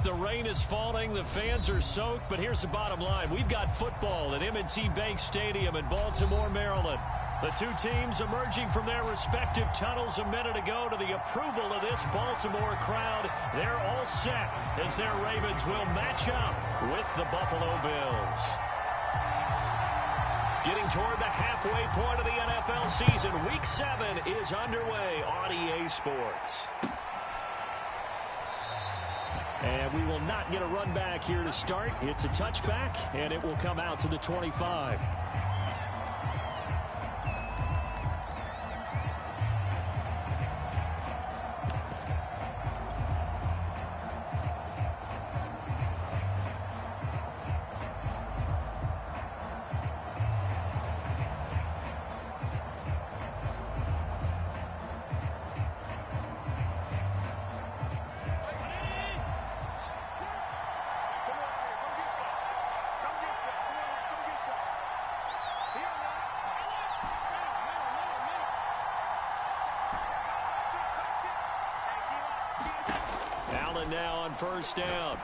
The rain is falling, the fans are soaked, but here's the bottom line. We've got football at M&T Bank Stadium in Baltimore, Maryland. The two teams emerging from their respective tunnels a minute ago to the approval of this Baltimore crowd. They're all set as their Ravens will match up with the Buffalo Bills. Getting toward the halfway point of the NFL season, Week 7 is underway on EA Sports. And we will not get a run back here to start. It's a touchback, and it will come out to the 25. Now on first down.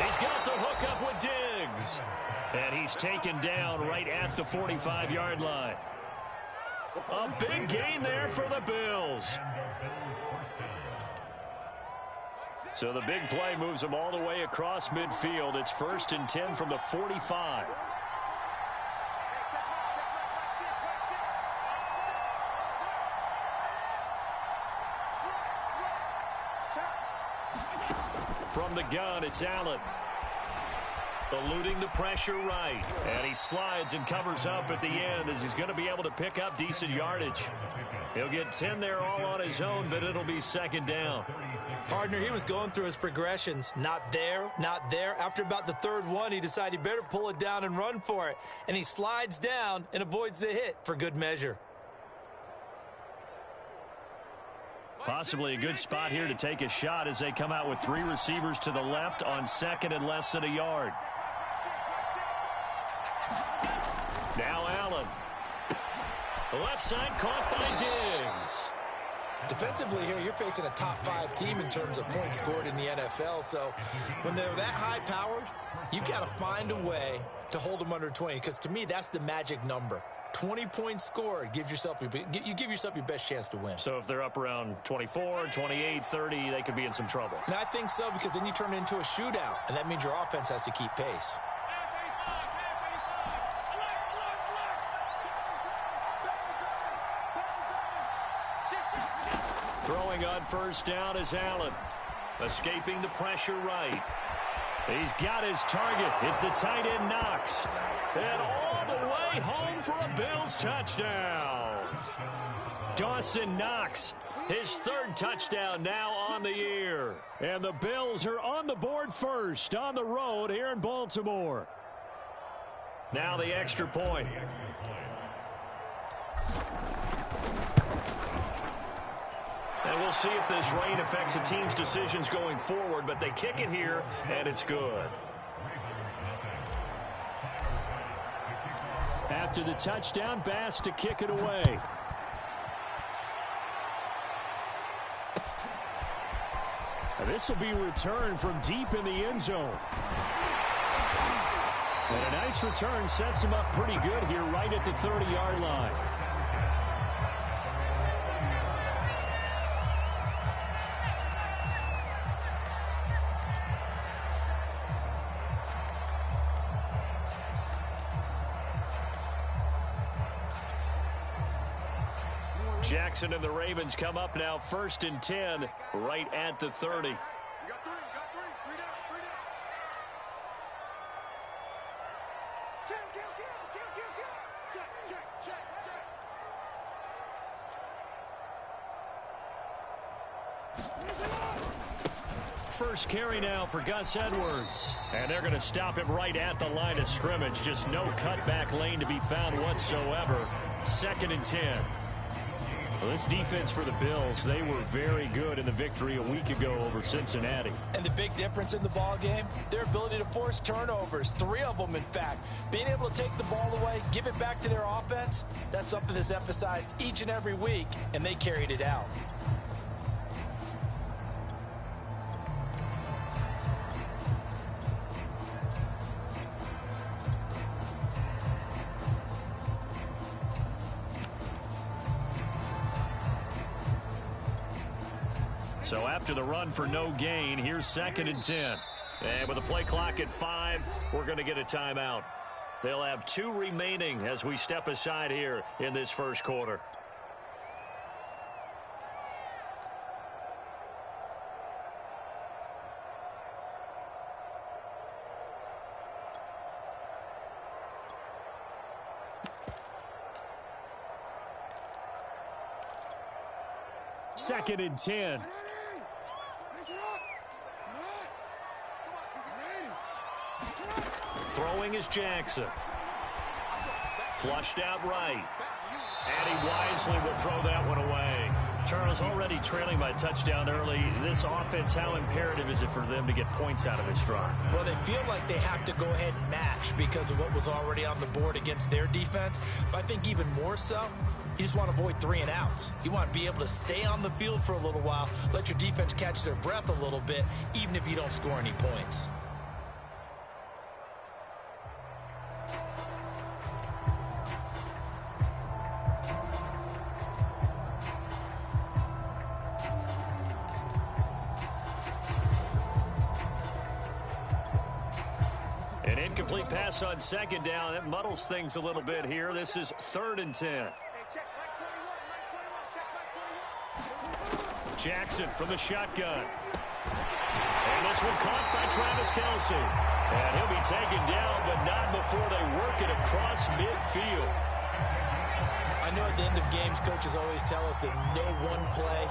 He's got the hook up with Diggs. And he's taken down right at the 45-yard line. A big gain there for the Bills. So the big play moves them all the way across midfield. It's 1st and 10 from the 45. From the gun, it's Allen. Eluding the pressure right. And he slides and covers up at the end as he's going to be able to pick up decent yardage. He'll get 10 there all on his own, but it'll be 2nd down. Partner, he was going through his progressions. Not there, not there. After about the 3rd one, he decided he better pull it down and run for it. And he slides down and avoids the hit for good measure. Possibly a good spot here to take a shot as they come out with 3 receivers to the left on 2nd and less than a yard. Now Allen. The left side caught by Diggs. Defensively here, you're facing a top 5 team in terms of points scored in the NFL. So when they're that high-powered, you've got to find a way to hold them under 20. Because to me, that's the magic number. 20 points scored, you give yourself your best chance to win. So if they're up around 24, 28, 30, they could be in some trouble. And I think so, because then you turn it into a shootout, and that means your offense has to keep pace. Throwing on first down is Allen. Escaping the pressure right. He's got his target. It's the tight end Knox. And all the way home for a Bills touchdown. Dawson Knox, his 3rd touchdown now on the year. And the Bills are on the board first on the road here in Baltimore. Now the extra point. And we'll see if this rain affects the team's decisions going forward, but they kick it here, and it's good. After the touchdown, Bass to kick it away. This will be returned from deep in the end zone. And a nice return sets him up pretty good here right at the 30-yard line. Jackson and the Ravens come up now 1st and 10 right at the 30. First carry now for Gus Edwards. And they're going to stop him right at the line of scrimmage. Just no cutback lane to be found whatsoever. 2nd and 10. Well, this defense for the Bills, they were very good in the victory a week ago over Cincinnati. And the big difference in the ball game, their ability to force turnovers, 3 of them in fact. Being able to take the ball away, give it back to their offense, that's something that's emphasized each and every week, and they carried it out. So after the run for no gain, here's 2nd and 10. And with the play clock at 5, we're going to get a timeout. They'll have 2 remaining as we step aside here in this first quarter. Second and 10. Throwing is Jackson. Flushed out right. And he wisely will throw that one away. Charles, already trailing by touchdown early. This offense, how imperative is it for them to get points out of this drive? Well, they feel like they have to go ahead and match because of what was already on the board against their defense. But I think even more so, you just want to avoid 3 and outs. You want to be able to stay on the field for a little while, let your defense catch their breath a little bit, even if you don't score any points. An incomplete pass on 2nd down. That muddles things a little bit here. This is 3rd and 10. Jackson from the shotgun. And this one caught by Travis Kelce. And he'll be taken down, but not before they work it across midfield. I know at the end of games, coaches always tell us that no one play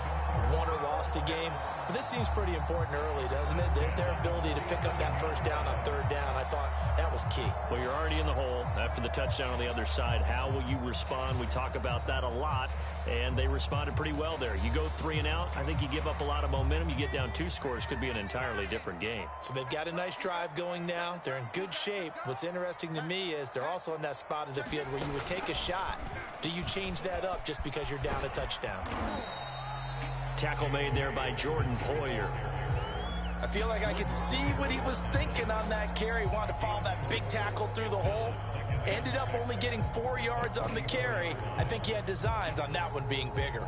won or lost a game. But this seems pretty important early, doesn't it? Their ability to pick up that first down on 3rd down, I thought that was key. Well, you're already in the hole after the touchdown on the other side. How will you respond? We talk about that a lot, and they responded pretty well there. You go 3 and out, I think you give up a lot of momentum. You get down 2 scores, could be an entirely different game. So they've got a nice drive going now. They're in good shape. What's interesting to me is they're also in that spot of the field where you would take a shot. Do you change that up just because you're down a touchdown? Tackle made there by Jordan Poyer. I feel like I could see what he was thinking on that carry. Wanted to follow that big tackle through the hole. Ended up only getting 4 yards on the carry. I think he had designs on that one being bigger.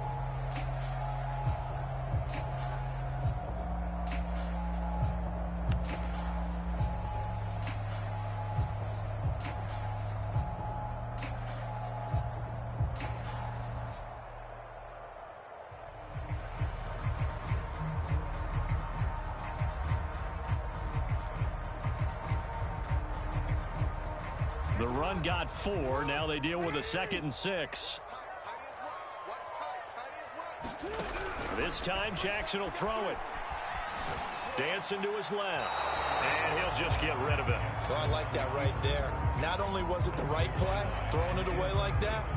The run got 4. Now they deal with a 2nd and 6. This time Jackson will throw it. Dancing to his left. And he'll just get rid of it. Oh, I like that right there. Not only was it the right play, throwing it away like that.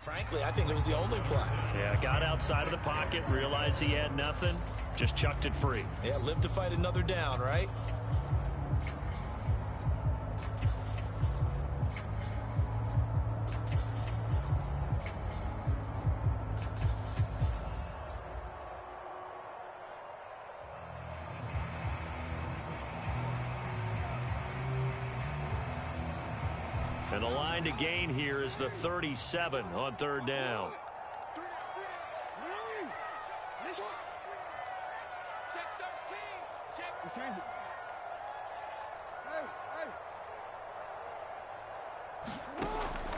Frankly, I think it was the only play. Yeah, got outside of the pocket, realized he had nothing, just chucked it free. Yeah, live to fight another down, right? And the line to gain here is the 37 on third down.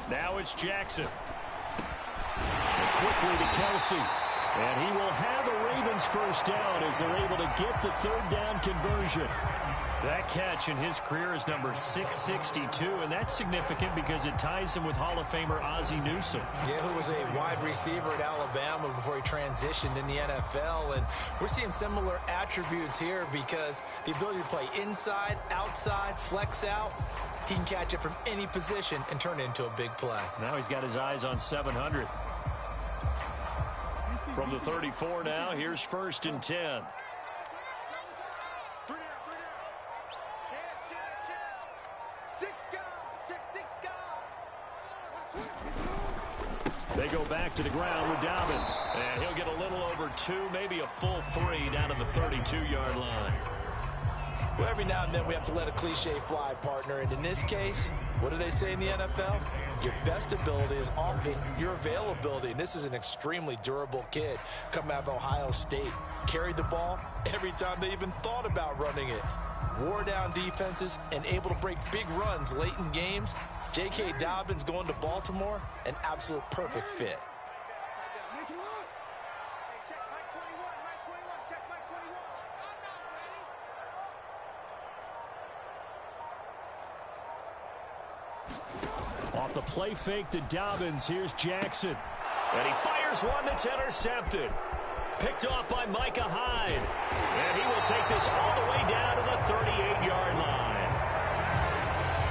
Now it's Jackson. And quickly to Kelsey. And he will have a Ravens first down as they're able to get the third down conversion. That catch in his career is number 662, and that's significant because it ties him with Hall of Famer Ozzie Newsome. Yeah, who was a wide receiver at Alabama before he transitioned in the NFL. And we're seeing similar attributes here because the ability to play inside, outside, flex out, he can catch it from any position and turn it into a big play. Now he's got his eyes on 700. From the 34 now, here's 1st and 10. They go back to the ground with Dobbins. And he'll get a little over 2, maybe a full 3 down to the 32-yard line. Well, every now and then we have to let a cliche fly, partner. And in this case, what do they say in the NFL? Your best ability is often your availability. And this is an extremely durable kid coming out of Ohio State. Carried the ball every time they even thought about running it. Wore down defenses and able to break big runs late in games. J.K. Dobbins going to Baltimore, an absolute perfect fit. Off the play fake to Dobbins, here's Jackson. And he fires one that's intercepted. Picked off by Micah Hyde. And he will take this all the way down to the 38-yard line.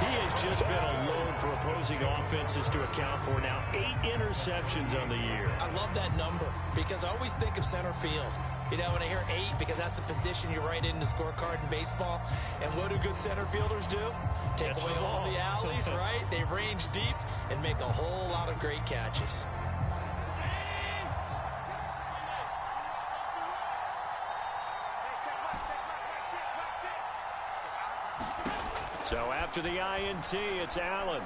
He has just been a load for opposing offenses to account for now. 8 interceptions on the year. I love that number because I always think of center field. You know, when I hear 8, because that's the position you write in the scorecard in baseball. And what do good center fielders do? Take away all the alleys, right? They range deep and make a whole lot of great catches. So after the INT, it's Allen.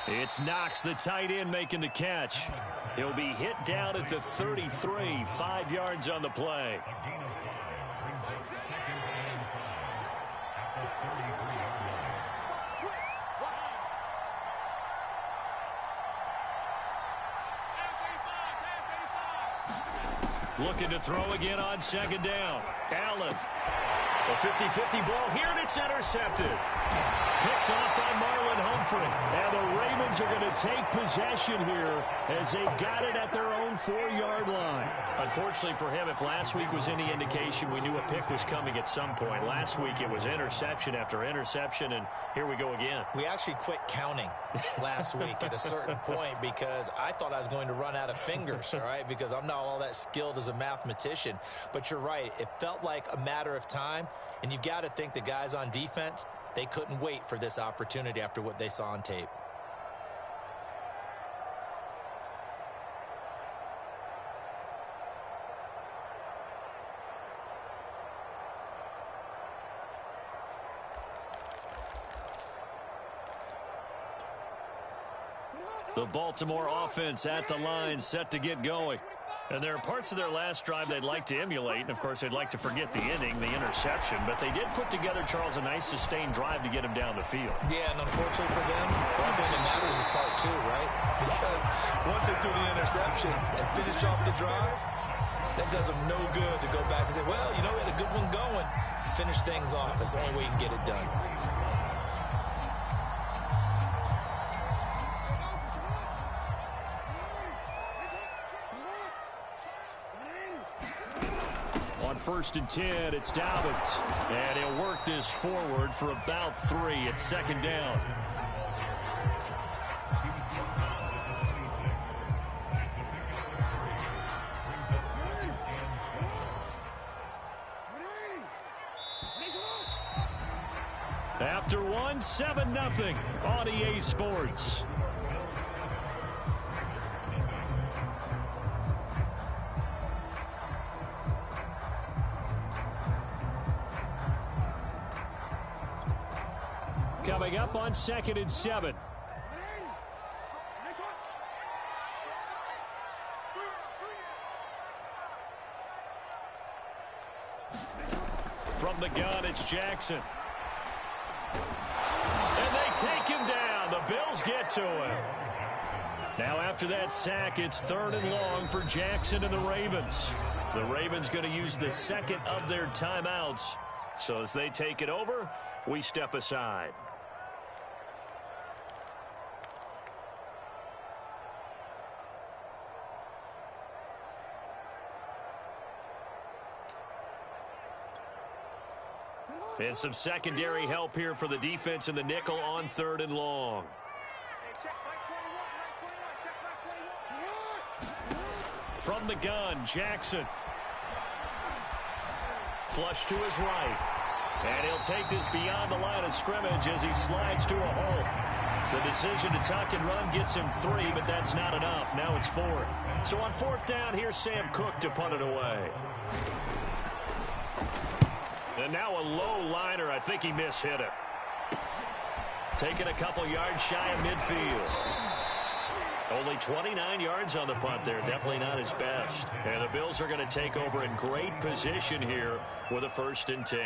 It's Knox, the tight end, making the catch. He'll be hit down at the 33, 5 yards on the play. Looking to throw again on 2nd down. Allen. A 50-50 ball here, and it's intercepted. Picked off by Marlon Humphrey. And the Ravens are going to take possession here as they've got it at their own 4-yard line. Unfortunately for him, if last week was any indication, we knew a pick was coming at some point. Last week it was interception after interception, and here we go again. We actually quit counting last week at a certain point because I thought I was going to run out of fingers, all right, because I'm not all that skilled as a mathematician. But you're right. It felt like a matter of time, and you've got to think the guys on defense, they couldn't wait for this opportunity after what they saw on tape. The Baltimore offense at the line, set to get going. And there are parts of their last drive they'd like to emulate. And, of course, they'd like to forget the inning, the interception. But they did put together, Charles, a nice sustained drive to get him down the field. Yeah, and unfortunately for them, the only thing that matters is part 2, right? Because once they threw the interception and finished off the drive, that does them no good to go back and say, well, you know, we had a good one going. Finish things off. That's the only way you can get it done. On 1st and 10, it's Dobbins. And he'll work this forward for about 3 at 2nd down. After one, 7-0 on EA Sports. Coming up on 2nd and 7. From the gun, it's Jackson. And they take him down. The Bills get to him. Now after that sack, it's 3rd and long for Jackson and the Ravens. The Ravens going to use the second of their timeouts. So as they take it over, we step aside. And some secondary help here for the defense in the nickel on 3rd and long. From the gun, Jackson. Flush to his right. And he'll take this beyond the line of scrimmage as he slides to a hole. The decision to tuck and run gets him 3, but that's not enough. Now it's 4th. So on 4th down, here's Sam Cook to punt it away. And now a low liner. I think he mishit it. Taking a couple yards shy of midfield. Only 29 yards on the punt there. Definitely not his best. And the Bills are going to take over in great position here with a 1st and 10.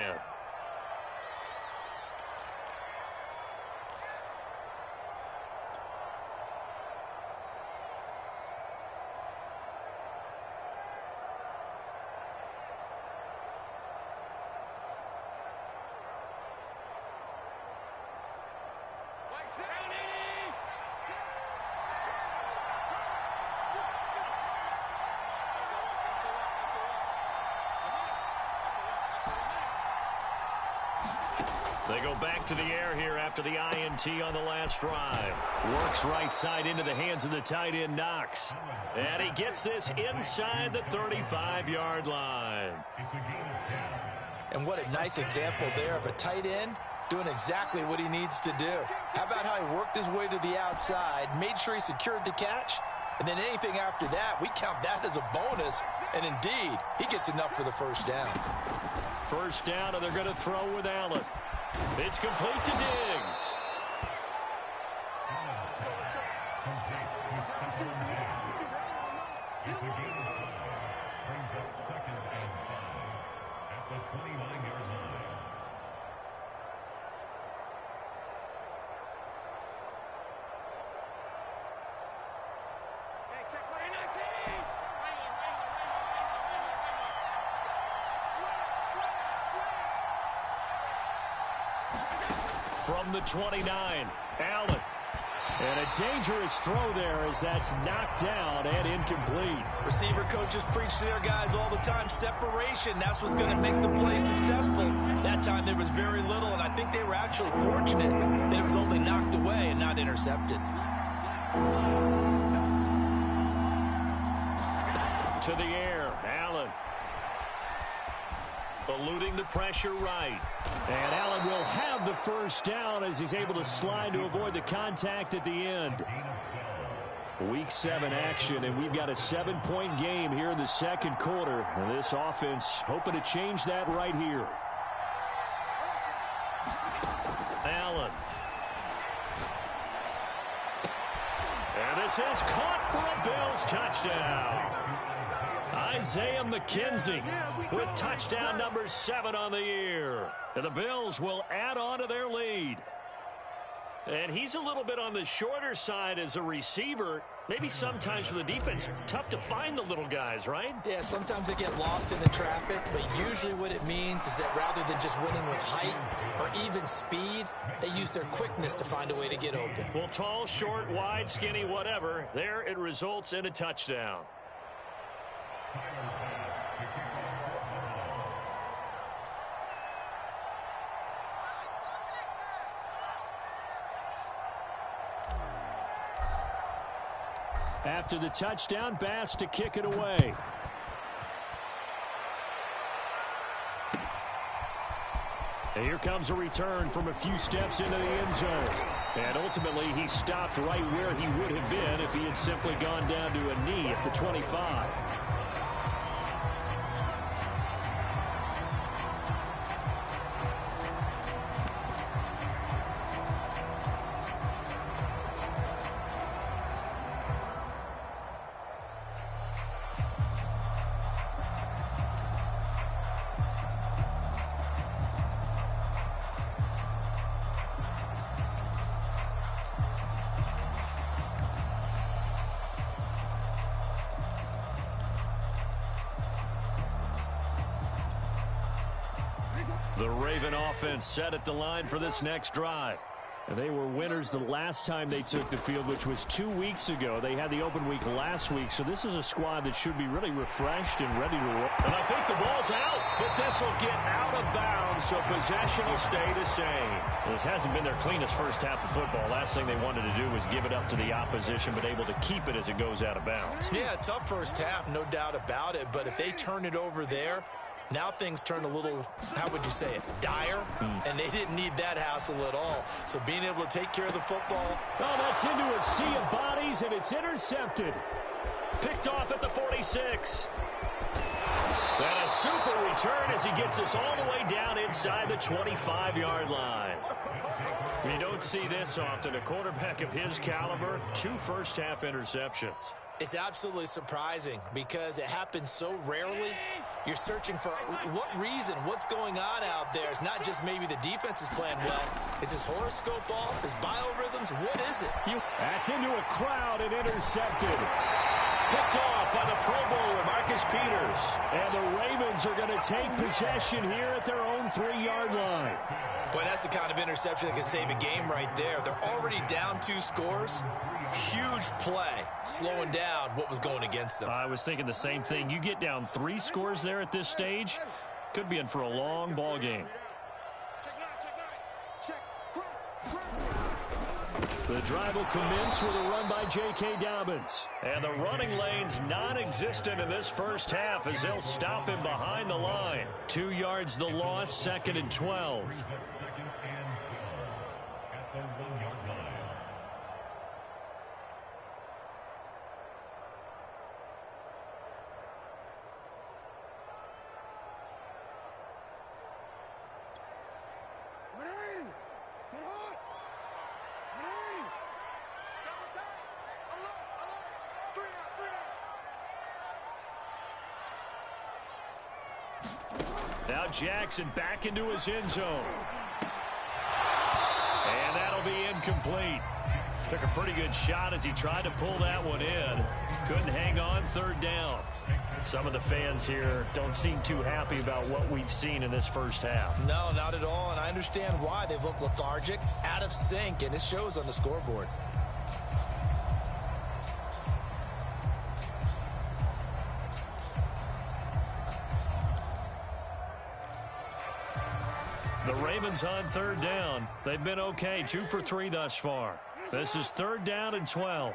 They go back to the air here after the INT on the last drive. Works right side into the hands of the tight end, Knox. And he gets this inside the 35-yard line. And what a nice example there of a tight end doing exactly what he needs to do. How about how he worked his way to the outside, made sure he secured the catch, and then anything after that, we count that as a bonus. And indeed, he gets enough for the 1st down. 1st down, and they're going to throw with Allen. It's complete to Diggs. From the 29, Allen. And a dangerous throw there as that's knocked down and incomplete. Receiver coaches preach to their guys all the time. Separation, that's what's going to make the play successful. That time there was very little, and I think they were actually fortunate that it was only knocked away and not intercepted. To the air, Allen. Eluding the pressure right. And Allen will have the 1st down as he's able to slide to avoid the contact at the end. Week 7 action, and we've got a 7-point game here in the 2nd quarter. And this offense hoping to change that right here. Allen. And this is caught for a Bills touchdown. Isaiah McKenzie with touchdown number 7 on the year. And the Bills will add on to their lead. And he's a little bit on the shorter side as a receiver. Maybe sometimes for the defense, tough to find the little guys, right? Yeah, sometimes they get lost in the traffic, but usually what it means is that rather than just winning with height or even speed, they use their quickness to find a way to get open. Well, tall, short, wide, skinny, whatever, there it results in a touchdown. After the touchdown, Bass to kick it away. And here comes a return from a few steps into the end zone. And ultimately, he stopped right where he would have been if he had simply gone down to a knee at the 25. The Raven offense set at the line for this next drive. And they were winners the last time they took the field, which was 2 weeks ago. They had the open week last week, so this is a squad that should be really refreshed and ready to roll. And I think the ball's out, but this will get out of bounds, so possession will stay the same. This hasn't been their cleanest first half of football. Last thing they wanted to do was give it up to the opposition, but able to keep it as it goes out of bounds. Yeah, tough first half, no doubt about it, but if they turn it over there, now things turn a little, how would you say it, dire, and they didn't need that hassle at all. So being able to take care of the football. Oh, that's into a sea of bodies, and it's intercepted. Picked off at the 46. And a super return as he gets us all the way down inside the 25-yard line. You don't see this often. A quarterback of his caliber, 2 first-half interceptions. It's absolutely surprising because it happens so rarely. You're searching for what reason, what's going on out there. It's not just maybe the defense is playing well. Is his horoscope off? His biorhythms? What is it? That's into a crowd and intercepted. Picked off by the Pro Bowler, Marcus Peters. And the Ravens are going to take possession here at their own 3-yard line. Boy, that's the kind of interception that can save a game right there. They're already down 2 scores. Huge play, slowing down what was going against them. I was thinking the same thing. You get down 3 scores there at this stage, could be in for a long ball game. The drive will commence with a run by J.K. Dobbins. And the running lane's non-existent in this first half as they'll stop him behind the line. 2 yards the loss, 2nd and 12. Now Jackson back into his end zone. And that'll be incomplete. Took a pretty good shot as he tried to pull that one in. Couldn't hang on, 3rd down. Some of the fans here don't seem too happy about what we've seen in this first half. No, not at all, and I understand why. They've looked lethargic, out of sync, and it shows on the scoreboard. The Ravens on 3rd down. They've been okay, 2 for 3 thus far. This is 3rd down and 12.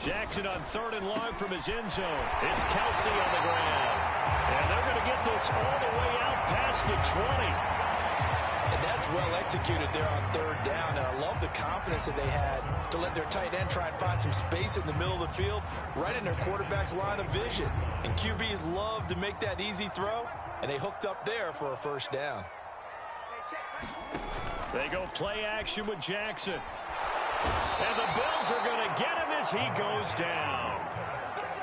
Jackson on 3rd and long from his end zone. It's Kelsey on the ground. And they're going to get this all the way out past the 20. And that's well executed there on 3rd down. And I love the confidence that they had to let their tight end try and find some space in the middle of the field, right in their quarterback's line of vision. And QBs love to make that easy throw, and they hooked up there for a 1st down. They go play action with Jackson. And the Bills are going to get him as he goes down.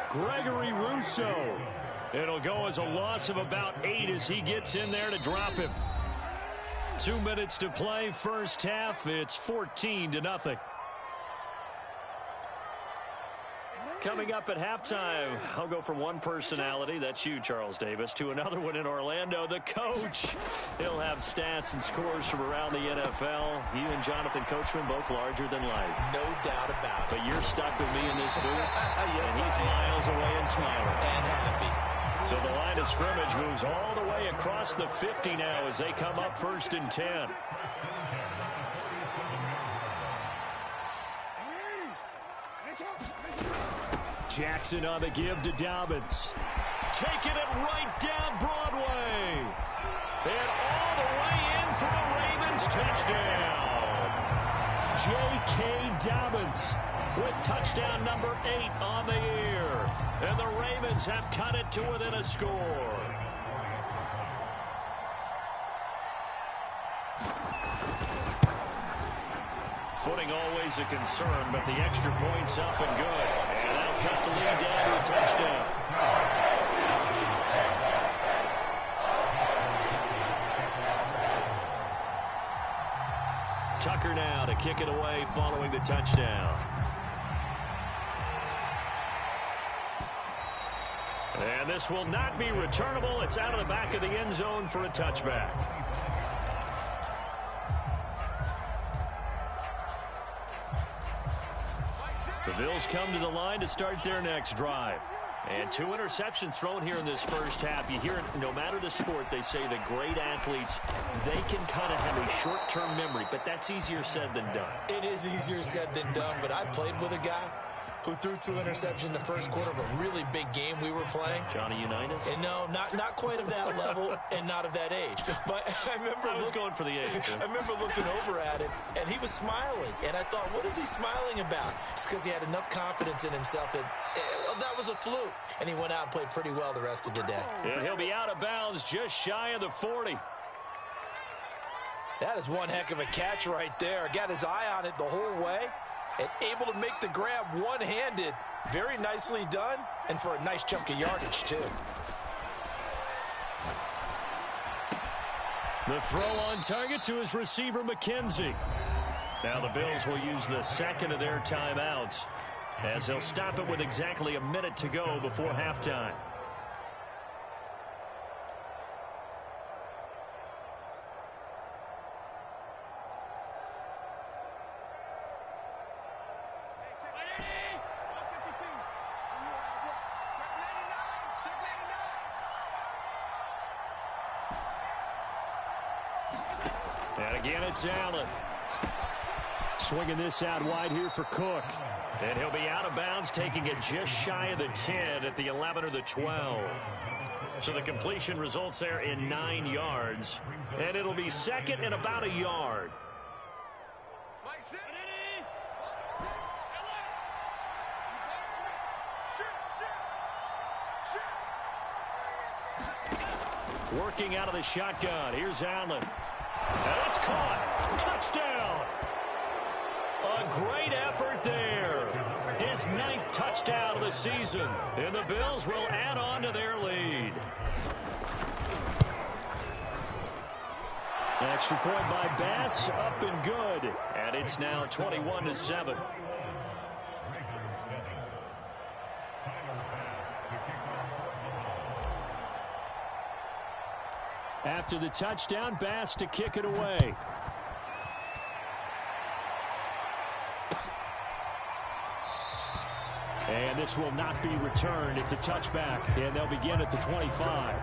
Gregory Rousseau. It'll go as a loss of about 8 as he gets in there to drop him. 2 minutes to play, first half. It's 14-0. Coming up at halftime, I'll go from one personality, that's you, Charles Davis, to another one in Orlando, the coach. He'll have stats and scores from around the NFL. You and Jonathan Coachman both larger than life. No doubt about it. But you're stuck with me in this booth, Yes, and he's miles away and smiling. And happy. So the line of scrimmage moves all the way across the 50 now as they come up 1st and 10. Jackson on the give to Dobbins. Taking it right down Broadway. And all the way in for a Ravens touchdown. J.K. Dobbins with touchdown number 8 on the year. And the Ravens have cut it to within a score. Footing always a concern, but the extra point's up and good. And that'll cut the lead down to a touchdown. Tucker now to kick it away following the touchdown. And this will not be returnable. It's out of the back of the end zone for a touchback. The Bills come to the line to start their next drive. And 2 interceptions thrown here in this first half. You hear it, no matter the sport, they say the great athletes, they can kind of have a short-term memory, but that's easier said than done. It is easier said than done, but I played with a guy who threw 2 interceptions in the first quarter of a really big game we were playing. Johnny Unitas? And no, not quite of that level and not of that age. But I was going for the age. I remember looking over at him, and he was smiling. And I thought, what is he smiling about? It's because he had enough confidence in himself that that was a fluke. And he went out and played pretty well the rest of the day. And he'll be out of bounds just shy of the 40. That is one heck of a catch right there. Got his eye on it the whole way. And able to make the grab one-handed. Very nicely done, and for a nice chunk of yardage, too. The throw on target to his receiver, McKenzie. Now the Bills will use the second of their timeouts, as they'll stop it with exactly a minute to go before halftime. And again, it's Allen. Swinging this out wide here for Cook. And he'll be out of bounds, taking it just shy of the 10 at the 11 or the 12. So the completion results there in 9 yards. And it'll be second and about a yard. Working out of the shotgun. Here's Allen. And it's caught. Touchdown. A great effort there. His 9th touchdown of the season. And the Bills will add on to their lead. Extra point by Bass, up and good. And it's now 21-7. After the touchdown, Bass to kick it away. And this will not be returned. It's a touchback, and they'll begin at the 25.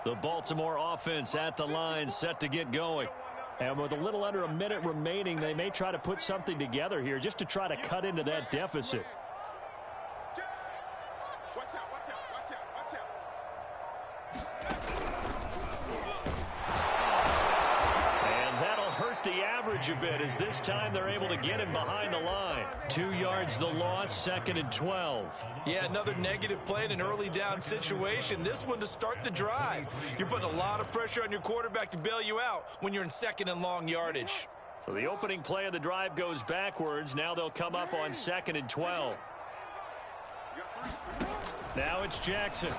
The Baltimore offense at the line, set to get going. And with a little under a minute remaining, they may try to put something together here just to try to cut into that deficit. And that'll hurt the average a bit, as this time they're able to get him behind the line. 2 yards the loss, 2nd and 12. Yeah, another negative play in an early down situation. This one to start the drive. You're putting a lot of pressure on your quarterback to bail you out when you're in 2nd and long yardage. So the opening play of the drive goes backwards. Now they'll come up on 2nd and 12. Now it's Jackson.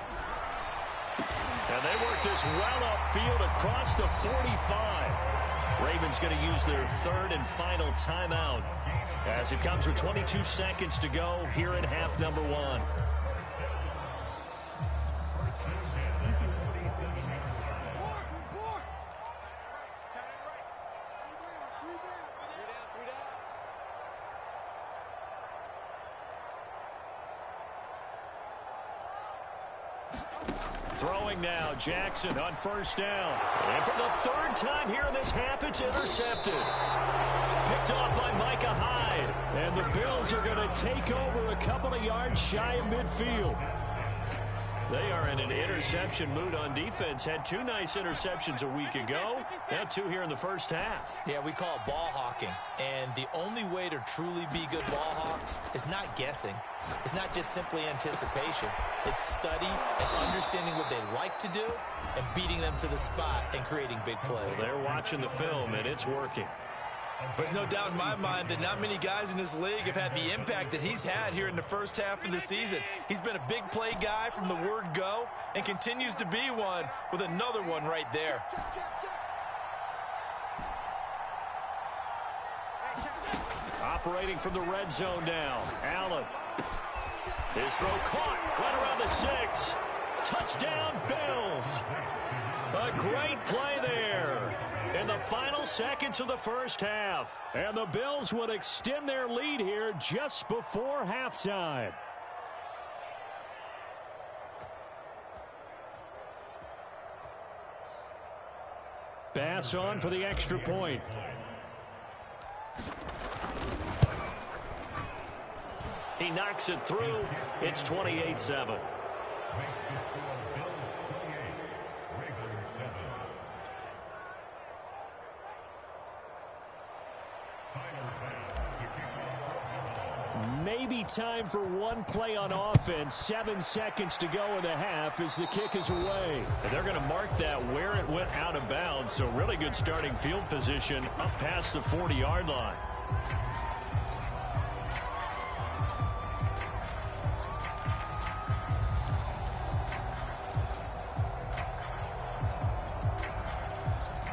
And they work this well upfield across the 45. Ravens going to use their 3rd and final timeout, as it comes with 22 seconds to go here in half number 1. Throwing now, Jackson on 1st down. And for the 3rd time here in this half, it's intercepted. Picked off by Micah Hyde. And the Bills are going to take over a couple of yards shy of midfield. They are in an interception mood on defense. Had 2 nice interceptions a week ago. Now 2 here in the first half. Yeah, we call it ball hawking. And the only way to truly be good ball hawks is not guessing. It's not just simply anticipation. It's study and understanding what they like to do and beating them to the spot and creating big plays. Well, they're watching the film, and it's working. There's no doubt in my mind that not many guys in this league have had the impact that he's had here in the first half of the season. He's been a big play guy from the word go and continues to be one with another one right there. Operating from the red zone now. Allen. His throw caught right around the 6. Touchdown, Bills. A great play there in the final seconds of the first half. And the Bills would extend their lead here just before halftime. Pass on for the extra point. He knocks it through. It's 28-7. Maybe time for one play on offense. 7 seconds to go in the half as the kick is away. And they're going to mark that where it went out of bounds. So really good starting field position up past the 40-yard line.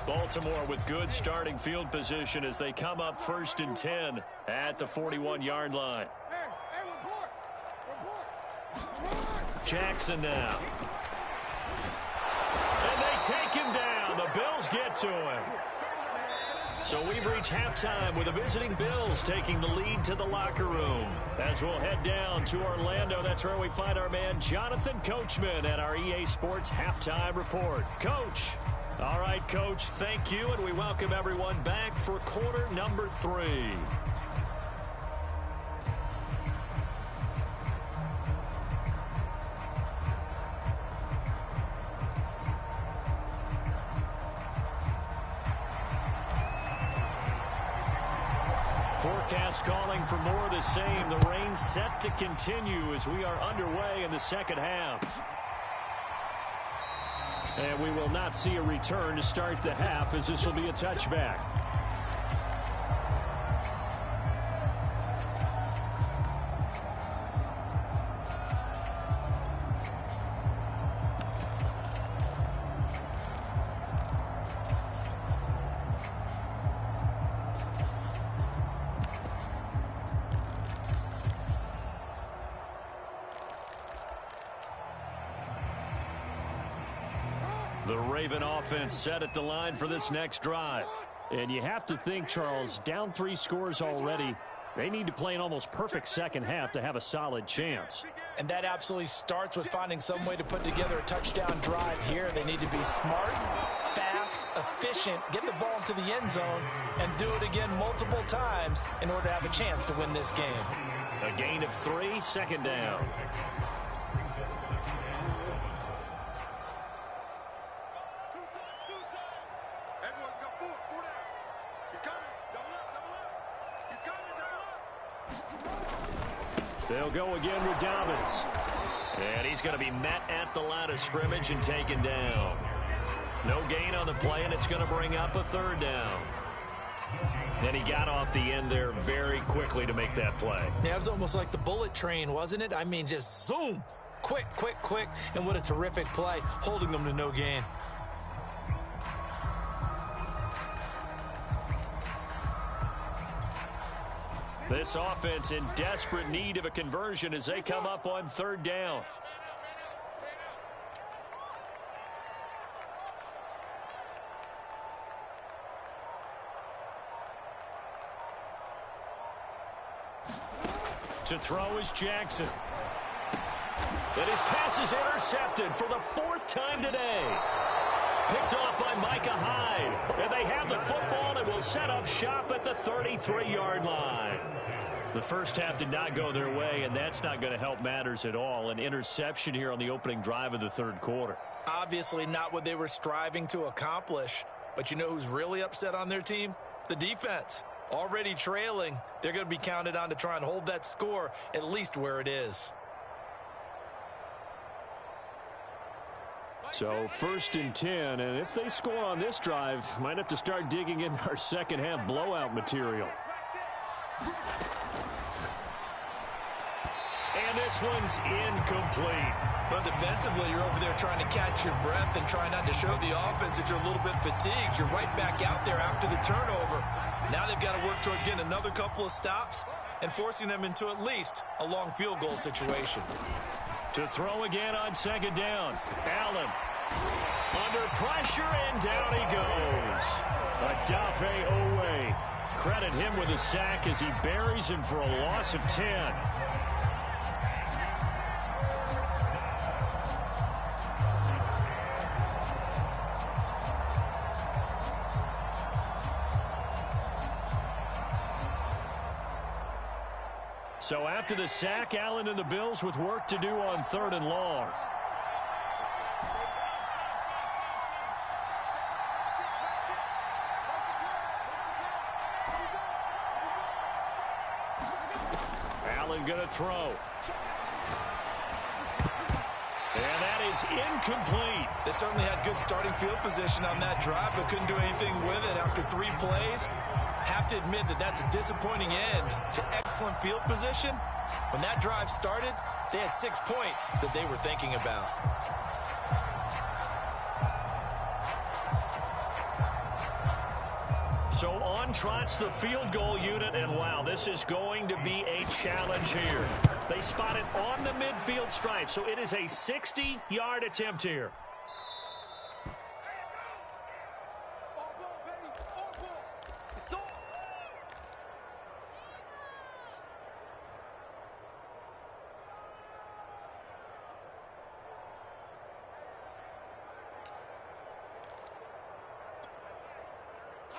Baltimore with good starting field position as they come up 1st and 10 at the 41-yard line. Jackson now. And they take him down. The Bills get to him. So we've reached halftime with the visiting Bills taking the lead to the locker room. As we'll head down to Orlando, that's where we find our man Jonathan Coachman at our EA Sports Halftime Report. Coach. All right, Coach, thank you, and we welcome everyone back for quarter number 3. Forecast calling for more of the same. The rain set to continue as we are underway in the second half. And we will not see a return to start the half as this will be a touchback. The Raven offense set at the line for this next drive. And you have to think, Charles, down 3 scores already. They need to play an almost perfect second half to have a solid chance. And that absolutely starts with finding some way to put together a touchdown drive here. They need to be smart, fast, efficient, get the ball into the end zone, and do it again multiple times in order to have a chance to win this game. A gain of 3, 2nd down. They'll go again with Dobbins. And he's going to be met at the line of scrimmage and taken down. No gain on the play, and it's going to bring up a 3rd down. And he got off the end there very quickly to make that play. Yeah, it was almost like the bullet train, wasn't it? I mean, just zoom. Quick, quick, quick. And what a terrific play, holding them to no gain. This offense in desperate need of a conversion as they come up on 3rd down. To throw is Jackson. And his pass is intercepted for the 4th time today. Picked off by Micah Hyde. And they have the football and will set up shop at the 33-yard line. The first half did not go their way, and that's not going to help matters at all. An interception here on the opening drive of the third quarter. Obviously not what they were striving to accomplish. But you know who's really upset on their team? The defense. Already trailing, they're going to be counted on to try and hold that score at least where it is. So 1st and 10, and if they score on this drive, might have to start digging in our second half blowout material. And this one's incomplete. But defensively, you're over there trying to catch your breath and try not to show the offense that you're a little bit fatigued. You're right back out there after the turnover. Now they've got to work towards getting another couple of stops and forcing them into at least a long field goal situation. To throw again on second down. Allen under pressure, and down he goes. Adafe Owe. Credit him with a sack as he buries him for a loss of 10. So after the sack, Allen and the Bills with work to do on 3rd and long. Allen going to throw. And that is incomplete. They certainly had good starting field position on that drive, but couldn't do anything with it after 3 plays. Have to admit that that's a disappointing end to excellent field position. When that drive started, they had 6 points that they were thinking about. So on trots the field goal unit, and wow, this is going to be a challenge here. They spot it on the midfield stripe, so it is a 60-yard attempt here.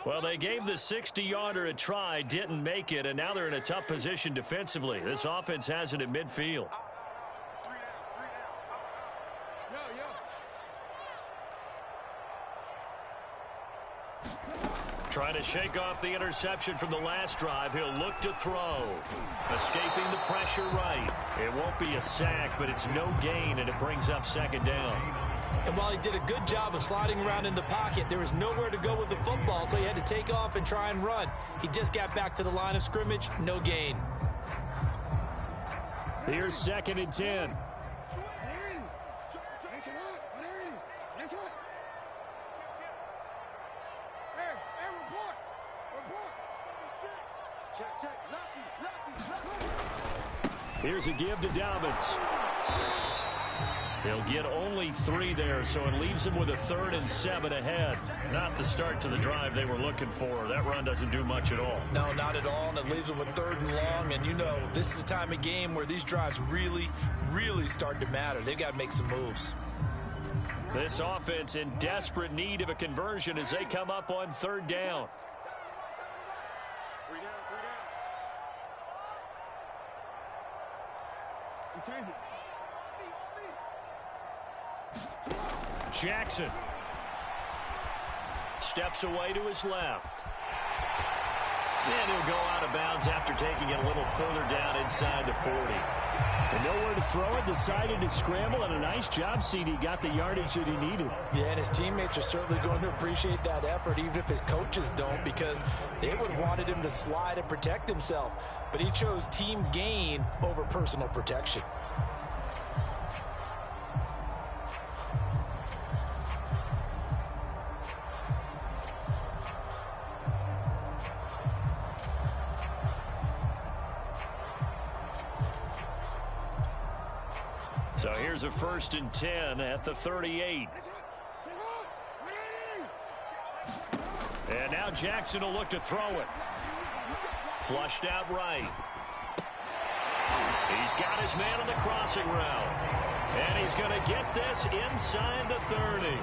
Well, they gave the 60-yarder a try, didn't make it, and now they're in a tough position defensively. This offense has it at midfield. Trying to shake off the interception from the last drive. He'll look to throw. Escaping the pressure right. It won't be a sack, but it's no gain, and it brings up 2nd down. And while he did a good job of sliding around in the pocket, there was nowhere to go with the football, so he had to take off and try and run. He just got back to the line of scrimmage, no gain. Here's 2nd and 10. Here's a give to Dobbins. He'll get only 3 there, so it leaves him with a 3rd and 7 ahead. Not the start to the drive they were looking for. That run doesn't do much at all. No, not at all, and it leaves them with 3rd and long. And you know, this is the time of game where these drives really, really start to matter. They've got to make some moves. This offense in desperate need of a conversion as they come up on 3rd down. Jackson steps away to his left. And he'll go out of bounds after taking it a little further down inside the 40. And nowhere to throw it, decided to scramble, and a nice job, CD. Got the yardage that he needed. Yeah, and his teammates are certainly going to appreciate that effort, even if his coaches don't, because they would have wanted him to slide and protect himself. But he chose team gain over personal protection. So here's a 1st and 10 at the 38. And now Jackson will look to throw it. Flushed out right. He's got his man on the crossing route. And he's going to get this inside the 30.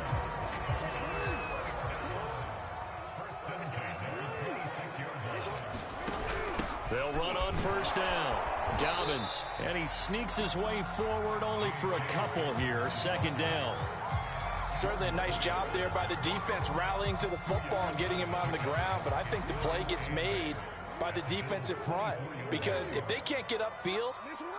They'll run on first down. Dobbins, and he sneaks his way forward only for a couple here. Second down. Certainly a nice job there by the defense rallying to the football and getting him on the ground, but I think the play gets made by the defensive front because if they can't get upfield,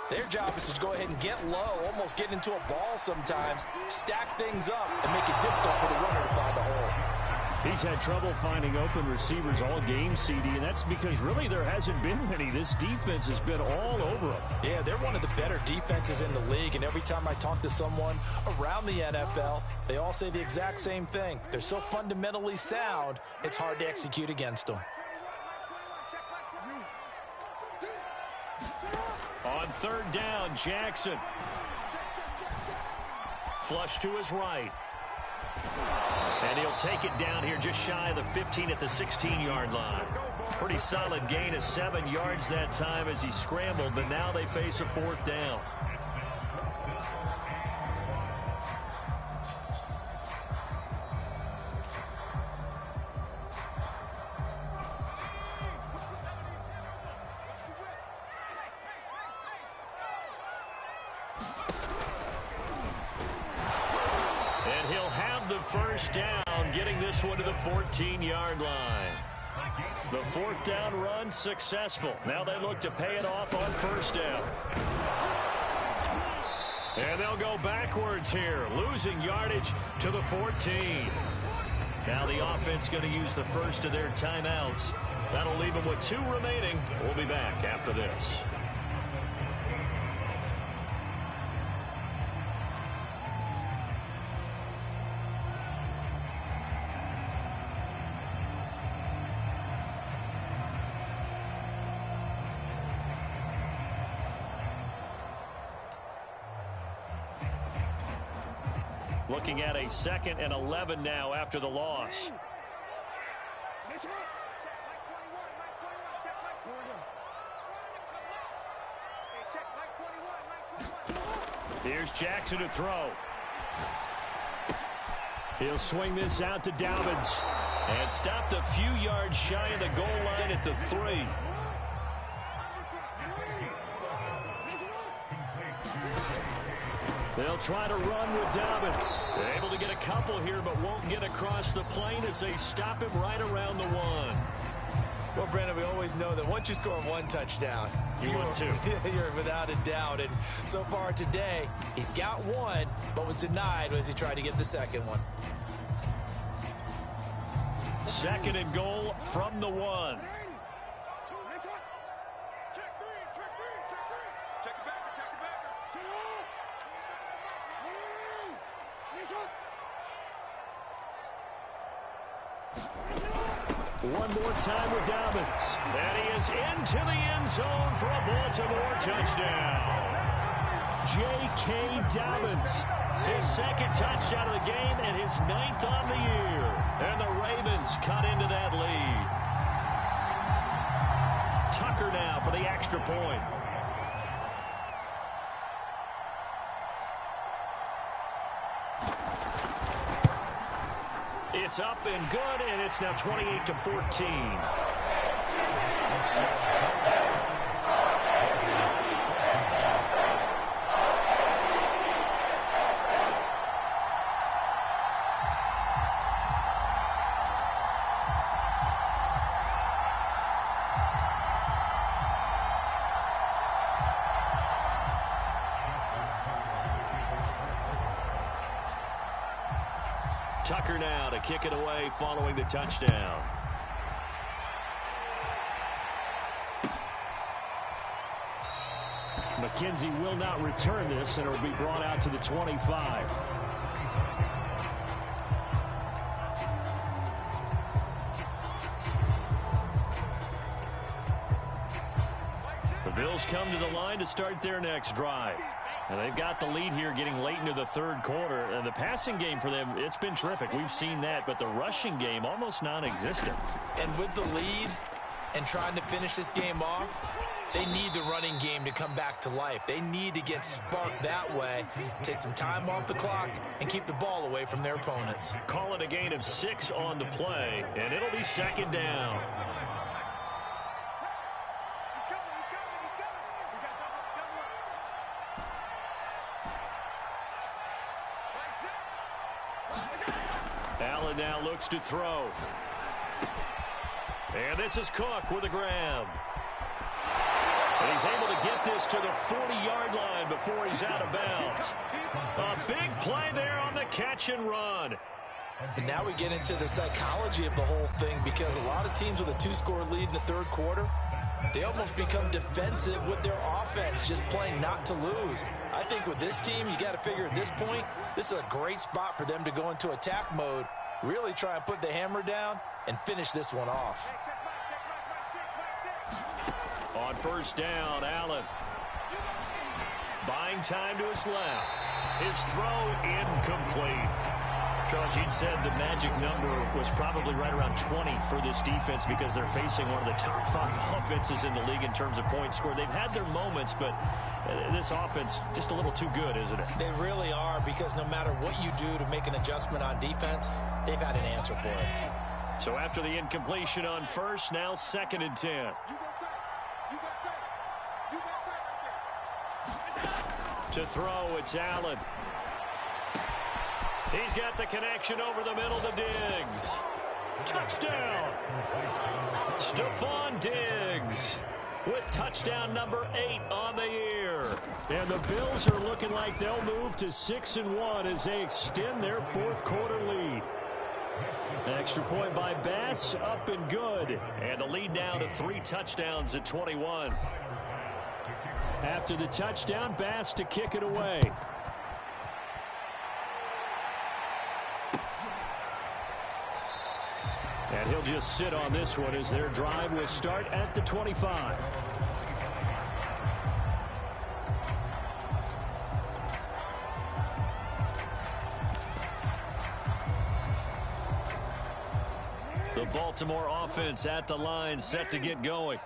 their job is to go ahead and get low, almost get into a ball sometimes, stack things up, and make it difficult for the runner to find a hole. He's had trouble finding open receivers all game, CD, and that's because really there hasn't been many. This defense has been all over them. Yeah, they're one of the better defenses in the league, and every time I talk to someone around the NFL, they all say the exact same thing. They're so fundamentally sound, it's hard to execute against them. On third down, Jackson. Flush to his right. And he'll take it down here just shy of the 15 at the 16-yard line. Pretty solid gain of 7 yards that time as he scrambled, but now they face a fourth down. First down, getting this one to the 14-yard line. The fourth down run successful. Now they look to pay it off on first down. And they'll go backwards here, losing yardage to the 14. Now the offense going to use the first of their timeouts. That'll leave them with 2 remaining. We'll be back after this. Looking at a 2nd and 11 now after the loss. Here's Jackson to throw. He'll swing this out to Dobbins. And stopped a few yards shy of the goal line at the 3. They'll try to run with Dobbins. They're able to get a couple here, but won't get across the plane as they stop him right around the 1. Well, Brandon, we always know that once you score 1 touchdown, you're without a doubt. And so far today, he's got 1, but was denied as he tried to get the 2nd one. 2nd and goal from the 1. One more time with Dobbins. And he is into the end zone for a Baltimore touchdown. J.K. Dobbins, his 2nd touchdown of the game and his 9th on the year. And the Ravens cut into that lead. Tucker now for the extra point. It's up and good, and it's now 28-14. Tucker now to kick it away following the touchdown. McKenzie will not return this, and it will be brought out to the 25. The Bills come to the line to start their next drive. And they've got the lead here getting late into the 3rd quarter. And the passing game for them, it's been terrific. We've seen that, but the rushing game almost non-existent. And with the lead and trying to finish this game off, they need the running game to come back to life. They need to get sparked that way, take some time off the clock, and keep the ball away from their opponents. Call it a gain of 6 on the play, and it'll be 2nd down. Allen now looks to throw. And this is Cook with a grab. And he's able to get this to the 40-yard line before he's out of bounds. A big play there on the catch and run. And now we get into the psychology of the whole thing, because a lot of teams with a 2-score lead in the third quarter, they almost become defensive with their offense, just playing not to lose. I think with this team, you got to figure at this point, this is a great spot for them to go into attack mode, really try and put the hammer down and finish this one off. On first down, Allen. Buying time to his left. His throw incomplete. Charles, you'd said the magic number was probably right around 20 for this defense because they're facing one of the top 5 offenses in the league in terms of points scored. They've had their moments, but this offense just a little too good, isn't it? They really are, because no matter what you do to make an adjustment on defense, they've had an answer for it. So after the incompletion on first, now 2nd and 10. To throw, it's Allen. He's got the connection over the middle to Diggs. Touchdown! Stephon Diggs with touchdown number 8 on the year. And the Bills are looking like they'll move to 6-1 as they extend their 4th quarter lead. Extra point by Bass, up and good. And the lead now to 3 touchdowns at 21. After the touchdown, Bass to kick it away. And he'll just sit on this one as their drive will start at the 25. The Baltimore offense at the line, set to get going.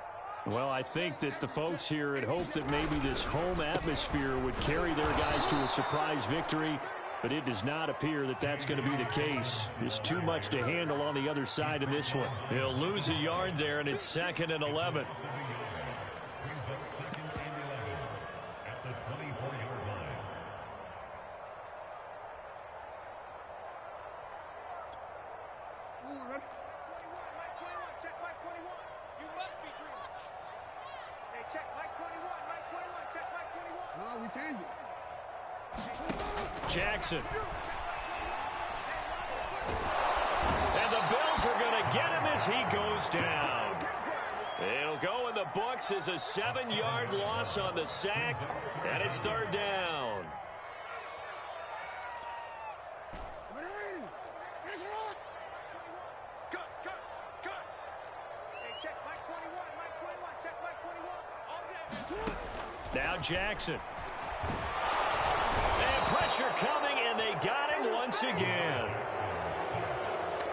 Well, I think that the folks here had hoped that maybe this home atmosphere would carry their guys to a surprise victory, but it does not appear that that's going to be the case. There's too much to handle on the other side in this one. He'll lose a yard there, and it's 2nd and 11. Jackson. And the Bills are going to get him as he goes down. It'll go in the books as a 7-yard loss on the sack, and it's 3rd down. Now Jackson. And pressure coming, and they got him once again.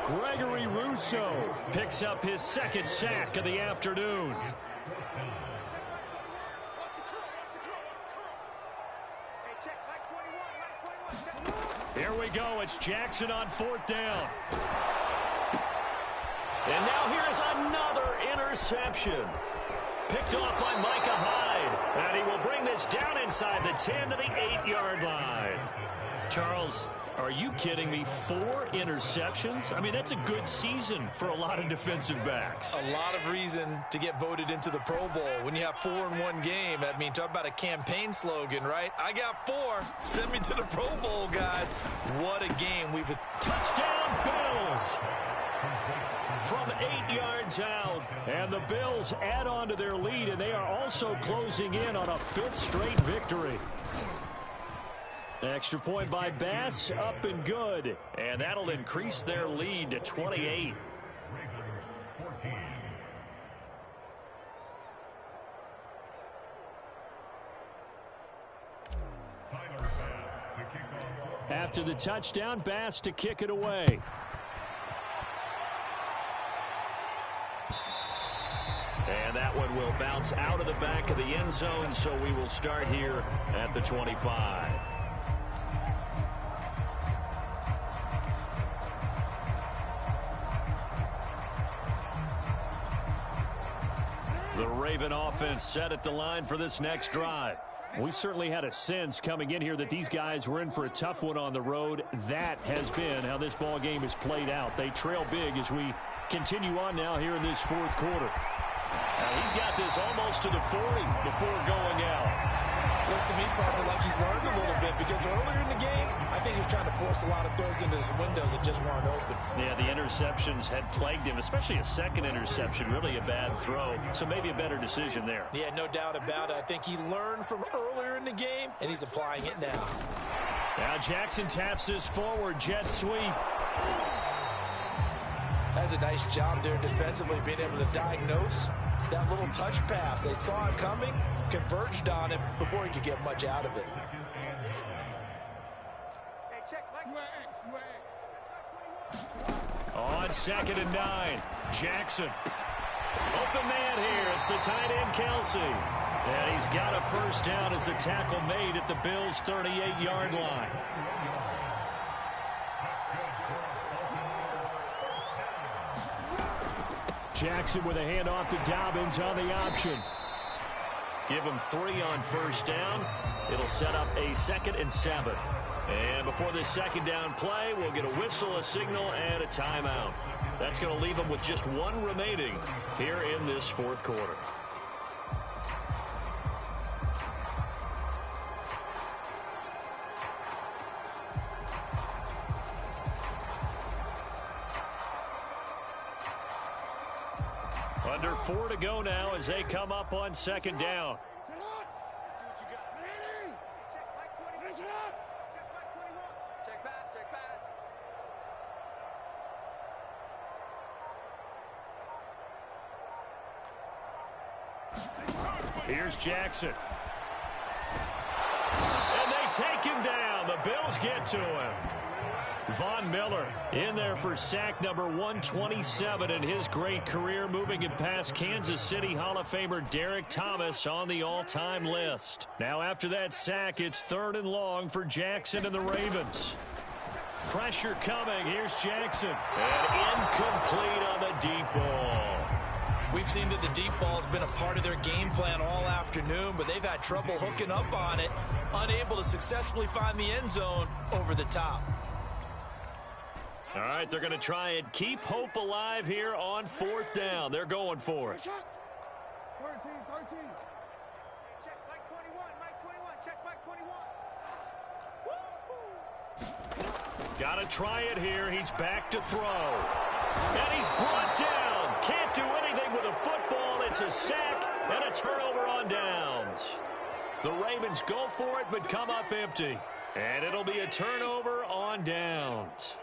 Gregory Rousseau picks up his 2nd sack of the afternoon. Here we go. It's Jackson on 4th down. And now here's another interception. Picked off by Micah Hyde. And he will bring this down inside the 10 to the 8-yard line. Charles, are you kidding me? 4 interceptions? I mean, that's a good season for a lot of defensive backs. A lot of reason to get voted into the Pro Bowl. When you have 4 in one game, I mean, talk about a campaign slogan, right? I got 4. Send me to the Pro Bowl, guys. What a game. We've touchdown Bills from 8 yards out. And the Bills add on to their lead, and they are also closing in on a 5th straight victory. Extra point by Bass, up and good. And that'll increase their lead to 28. After the touchdown, Bass to kick it away. And that one will bounce out of the back of the end zone, so we will start here at the 25. The Raven offense set at the line for this next drive. We certainly had a sense coming in here that these guys were in for a tough one on the road. That has been how this ball game has played out. They trail big as we continue on now here in this fourth quarter. He's got this almost to the 40 before going out. Looks to me, partner, like he's learned a little bit because earlier in the game, I think he was trying to force a lot of throws into his windows that just weren't open. Yeah, the interceptions had plagued him, especially a second interception, really a bad throw. So maybe a better decision there. Yeah, no doubt about it. I think he learned from earlier in the game, and he's applying it now. Now Jackson taps this forward, jet sweep. That's a nice job there defensively, being able to diagnose that little touch pass. They saw it coming, converged on him before he could get much out of it. On 2nd and 9, Jackson. Open man here. It's the tight end, Kelsey. And he's got a first down as a tackle made at the Bills' 38-yard line. Jackson with a handoff to Dobbins on the option. Give him 3 on first down. It'll set up a 2nd and 7. And before this second down play, we'll get a whistle, a signal, and a timeout. That's going to leave them with just 1 remaining here in this fourth quarter. Under 4 to go now as they come up on 2nd down. Here's Jackson. And they take him down. The Bills get to him. Von Miller in there for sack number 127 in his great career, moving him past Kansas City Hall of Famer Derek Thomas on the all-time list. Now after that sack, it's 3rd and long for Jackson and the Ravens. Pressure coming. Here's Jackson. And incomplete on the deep ball. We've seen that the deep ball has been a part of their game plan all afternoon, but they've had trouble hooking up on it, unable to successfully find the end zone over the top. All right, they're going to try and keep hope alive here on 4th down. They're going for it. 13. Check Mike 21, Mike 21, check Mike 21. Got to try it here. He's back to throw. And he's brought down. Can't do anything with a football. It's a sack and a turnover on downs. The Ravens go for it but come up empty. And it'll be a turnover on downs.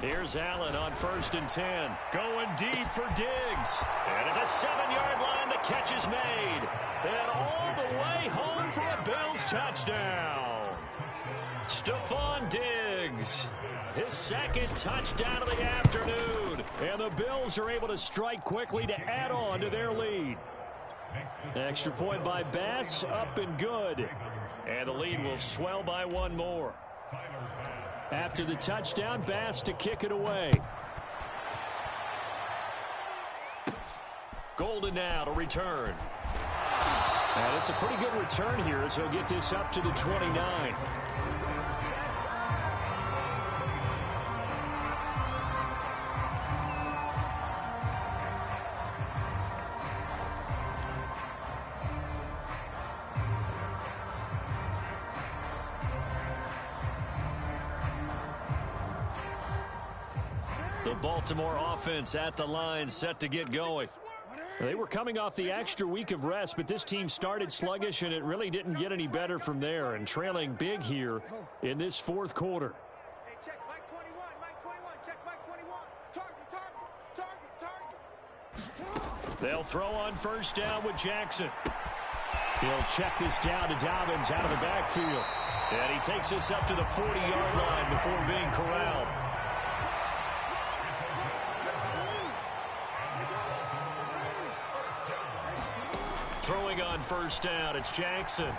Here's Allen on 1st and 10. Going deep for Diggs. And at the 7-yard line, the catch is made. And all the way home for a Bills touchdown. Stephon Diggs. His 2nd touchdown of the afternoon. And the Bills are able to strike quickly to add on to their lead. Extra point by Bass, up and good. And the lead will swell by 1 more. After the touchdown, Bass to kick it away. Golden now to return. And it's a pretty good return here as he'll get this up to the 29. The Baltimore offense at the line, set to get going. They were coming off the extra week of rest, but this team started sluggish, and it really didn't get any better from there, and trailing big here in this fourth quarter. Hey, check Mike 21, Mike 21, check Mike 21. Target. They'll throw on 1st down with Jackson. He'll check this down to Dobbins out of the backfield. And he takes this up to the 40-yard line before being corralled. Throwing on 1st down, it's Jackson.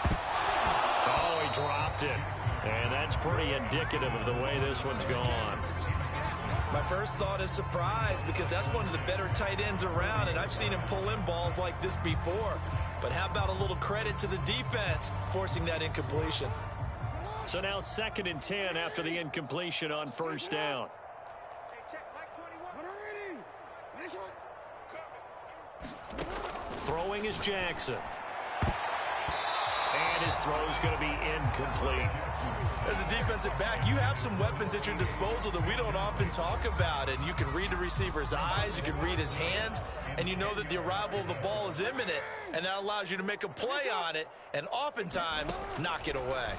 Oh, he dropped it. And that's pretty indicative of the way this one's gone. My first thought is surprise because that's one of the better tight ends around, and I've seen him pull in balls like this before. But how about a little credit to the defense forcing that incompletion? So now 2nd and 10 after the incompletion on first down. Hey, check Mike 21. Throwing is Jackson. And his throw's going to be incomplete. As a defensive back, you have some weapons at your disposal that we don't often talk about. And you can read the receiver's eyes, you can read his hands, and you know that the arrival of the ball is imminent. And that allows you to make a play on it and oftentimes knock it away.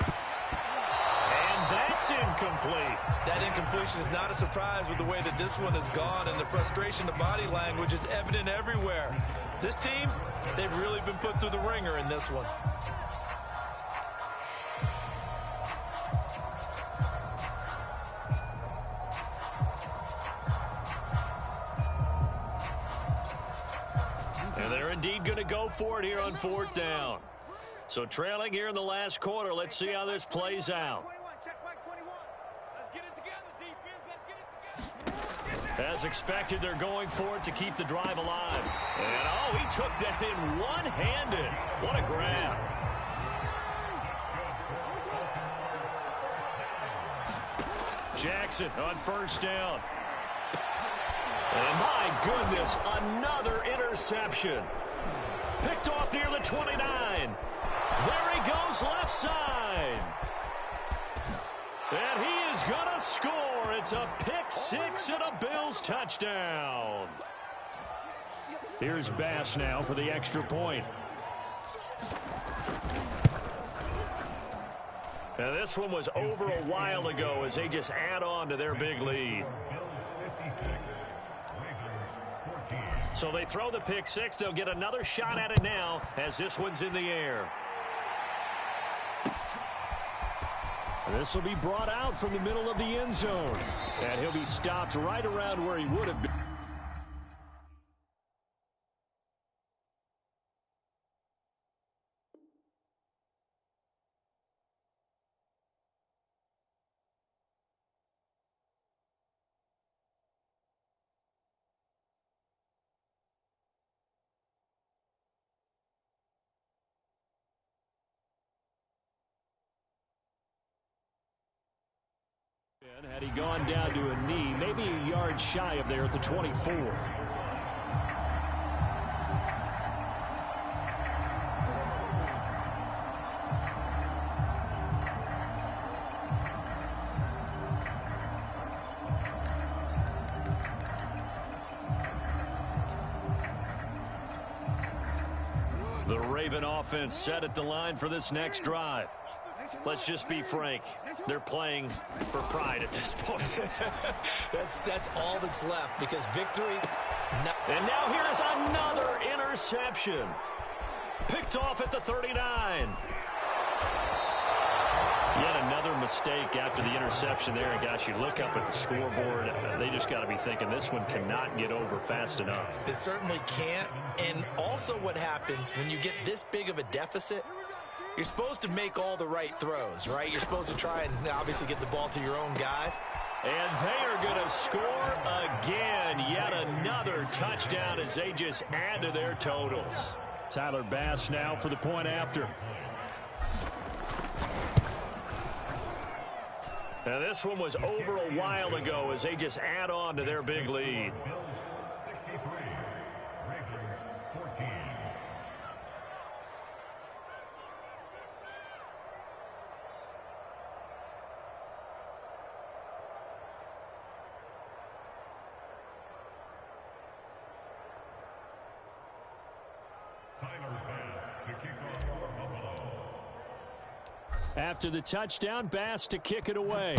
And that's incomplete. That incompletion is not a surprise with the way that this one has gone, and the frustration, the body language is evident everywhere. This team, they've really been put through the ringer in this one. And they're indeed going to go for it here on 4th down. So trailing here in the last quarter, let's see how this plays out. 21, check Mike 21. Let's get it together, defense. Let's get it together. As expected, they're going for it to keep the drive alive. And, oh, he took that in one-handed. What a grab. Jackson on first down. And my goodness, another interception. Picked off near the 29. There he goes left side. And he is going to score. It's a pick six and a Bills touchdown. Here's Bass now for the extra point. Now this one was over a while ago as they just add on to their big lead. So they throw the pick six. They'll get another shot at it now as this one's in the air. This will be brought out from the middle of the end zone. And he'll be stopped right around where he would have been. Had he gone down to a knee, maybe a yard shy of there at the 24. The Raven offense set at the line for this next drive. Let's just be frank. They're playing for pride at this point. That's all that's left because victory. And now here is another interception. Picked off at the 39. Yet another mistake after the interception there. And gosh, you look up at the scoreboard. They just got to be thinking this one cannot get over fast enough. It certainly can't. And also what happens when you get this big of a deficit, you're supposed to make all the right throws, right? You're supposed to try and obviously get the ball to your own guys. And they are going to score again. Yet another touchdown as they just add to their totals. Tyler Bass now for the point after. Now this one was over a while ago as they just add on to their big lead. After the touchdown, Bass to kick it away.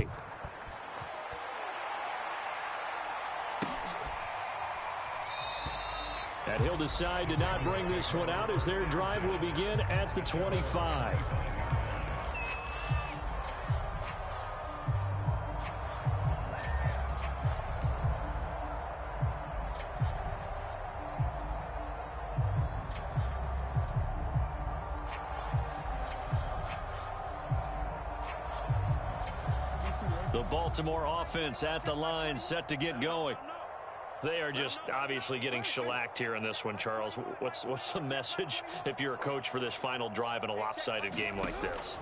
And he'll decide to not bring this one out as their drive will begin at the 25. The Baltimore offense at the line, set to get going. They are just obviously getting shellacked here in this one, Charles. What's the message if you're a coach for this final drive in a lopsided game like this?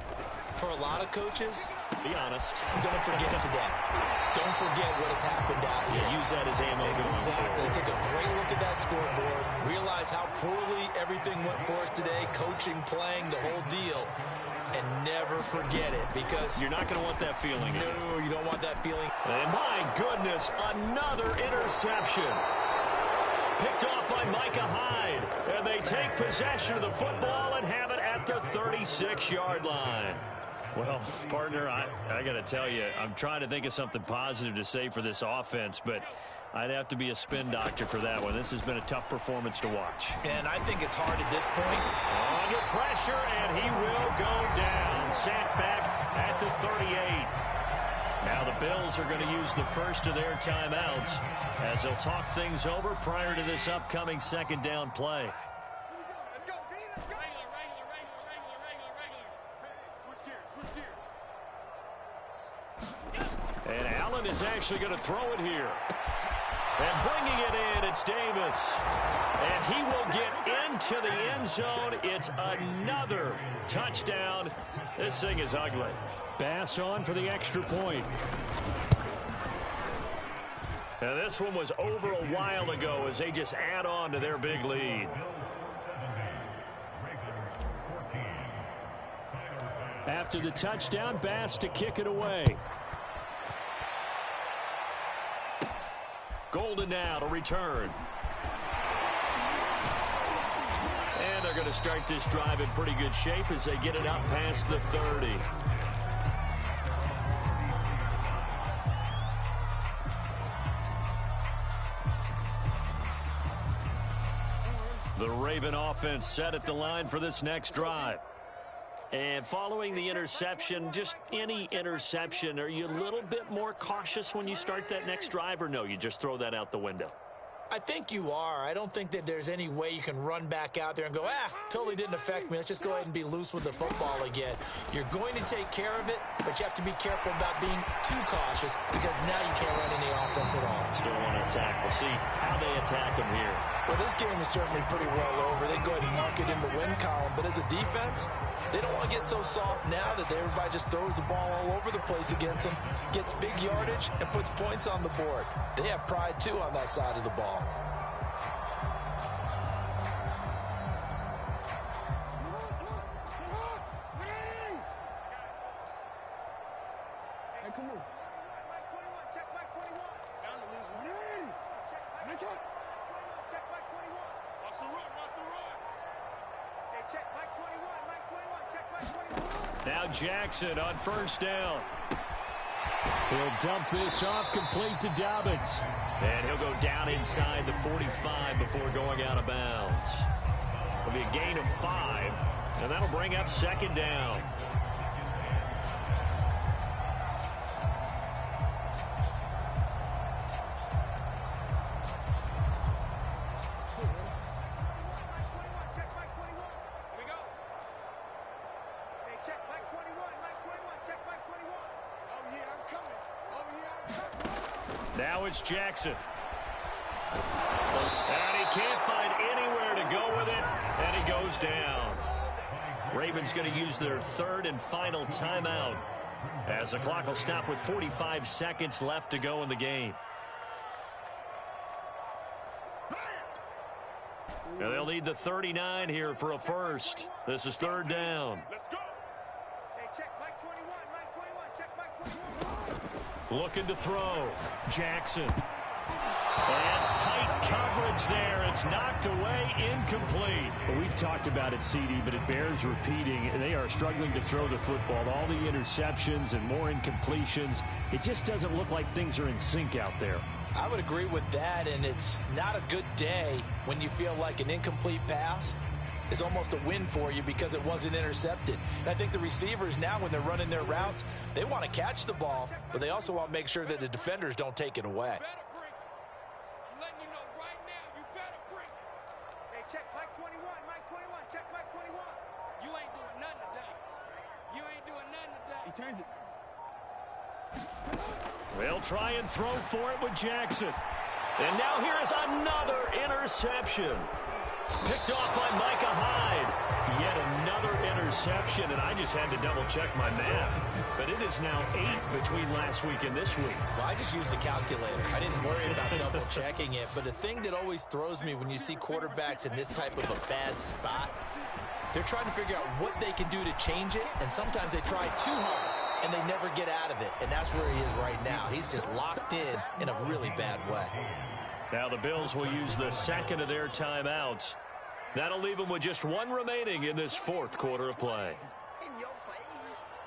For a lot of coaches, be honest. Don't forget today. Don't forget what has happened out here. Yeah, use that as ammo. Exactly. Take a great look at that scoreboard. Realize how poorly everything went for us today. Coaching, playing, the whole deal. And never forget it, because you're not going to want that feeling. No, you don't want that feeling. And my goodness, another interception. Picked off by Micah Hyde. And they take possession of the football and have it at the 36-yard line. Well, partner, I got to tell you, I'm trying to think of something positive to say for this offense, but I'd have to be a spin doctor for that one. This has been a tough performance to watch. And I think it's hard at this point. Under pressure, and he will go down. Sacked back at the 38. Now the Bills are going to use the first of their timeouts as they'll talk things over prior to this upcoming second down play. Let's go, D. Let's go. Regular. Hey, switch gears. And Allen is actually going to throw it here. And bringing it in, it's Davis. And he will get into the end zone. It's another touchdown. This thing is ugly. Bass on for the extra point. Now this one was over a while ago as they just add on to their big lead. After the touchdown, Bass to kick it away. Golden now to return. And they're going to start this drive in pretty good shape as they get it up past the 30. The Raven offense set at the line for this next drive. And following the interception, just any interception, are you a little bit more cautious when you start that next drive, or no, you just throw that out the window? I think you are. I don't think that there's any way you can run back out there and go, totally didn't affect me. Let's just go ahead and be loose with the football again. You're going to take care of it, but you have to be careful about being too cautious, because now you can't run any offense at all. Still want to attack. We'll see how they attack them here. Well, this game is certainly pretty well over. They go ahead and mark it in the win column, but as a defense, they don't want to get so soft now that everybody just throws the ball all over the place against them, gets big yardage, and puts points on the board. They have pride, too, on that side of the ball. Hey, come on. Mike 21, check Mike 21. Down to lose one. Check Mike 21. Check Mike 21. Watch the run. Hey, check Mike 21. Mike 21. Check Mike 21. Now Jackson on first down. He'll dump this off complete to Dobbins. And he'll go down inside the 45 before going out of bounds. It'll be a gain of 5, and that'll bring up second down. Now it's Jackson. And he can't find anywhere to go with it, and he goes down. Ravens going to use their third and final timeout as the clock will stop with 45 seconds left to go in the game. And they'll need the 39 here for a first. This is third down. Let's go. Hey, check Mike 21. Mike 21. Check Mike 21. Looking to throw. Jackson. And tight coverage there. It's knocked away, incomplete. Well, we've talked about it, CD, but it bears repeating. They are struggling to throw the football. All the interceptions and more incompletions. It just doesn't look like things are in sync out there. I would agree with that, and it's not a good day when you feel like an incomplete pass is almost a win for you because it wasn't intercepted. And I think the receivers now, when they're running their routes, they want to catch the ball, but they also want to make sure that the defenders don't take it away. I'm letting you know right now, you better bring it. Hey, check Mike 21. Mike 21. Check Mike 21. You ain't doing nothing today. You ain't doing nothing today. He turned it. They'll try and throw for it with Jackson. And now here is another interception. Picked off by Micah Hyde. Yet another interception, and I just had to double-check my math. But it is now 8 between last week and this week. Well, I just used a calculator. I didn't worry about double-checking it. But the thing that always throws me when you see quarterbacks in this type of a bad spot, they're trying to figure out what they can do to change it, and sometimes they try too hard, and they never get out of it. And that's where he is right now. He's just locked in a really bad way. Now the Bills will use the second of their timeouts. That'll leave them with just one remaining in this fourth quarter of play. In your face.